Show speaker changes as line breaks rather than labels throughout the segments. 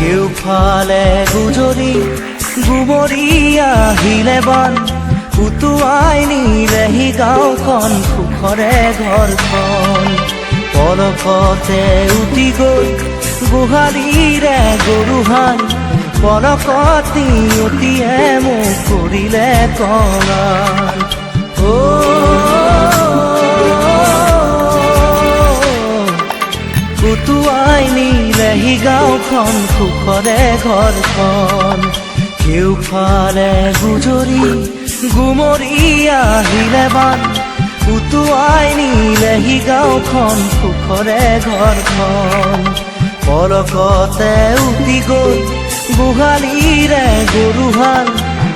কেউফালে গুজৰি গুমৰি আহিলে বান উটুৱাই নিলেহি গাঁওখন সুখৰে ঘৰখন পলকতে উটি গৈ গোহালিৰে গৰুহাল পলকতি উটিয়ে মোক কৰিলে কঙাল উটুৱাই নিলেহি গাঁওখন সুখৰে ঘৰখন কেউফালে গুজৰি গুমৰি আহিলে বান উটুৱাই নিলেহি গাঁওখন সুখৰে ঘৰখন পলকতে উটি গৈ গোহালিৰে গৰুহাল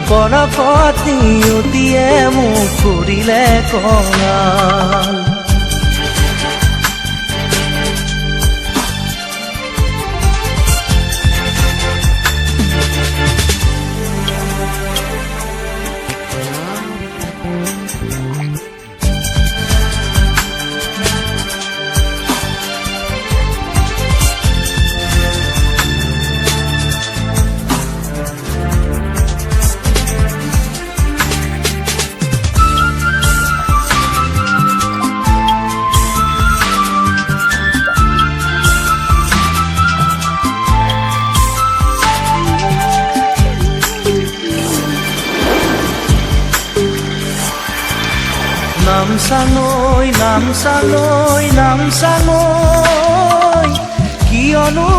পলকতি উটিয়ে মোক কৰিলে কঙাল নামচাঙৈ নামচাঙৈ নামচাঙৈ কিয়নো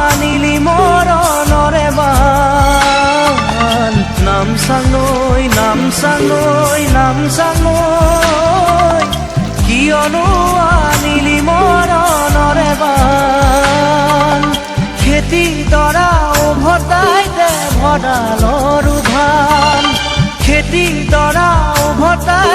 আনিলি মৰণৰে বান নামচাঙৈ নামচাঙৈ নামচাঙৈ কিয়নো আনিলি মৰণৰে বান খেতি দৰা উভতাই দে ভঁৰালৰ ধান খেতি দৰা উভতাই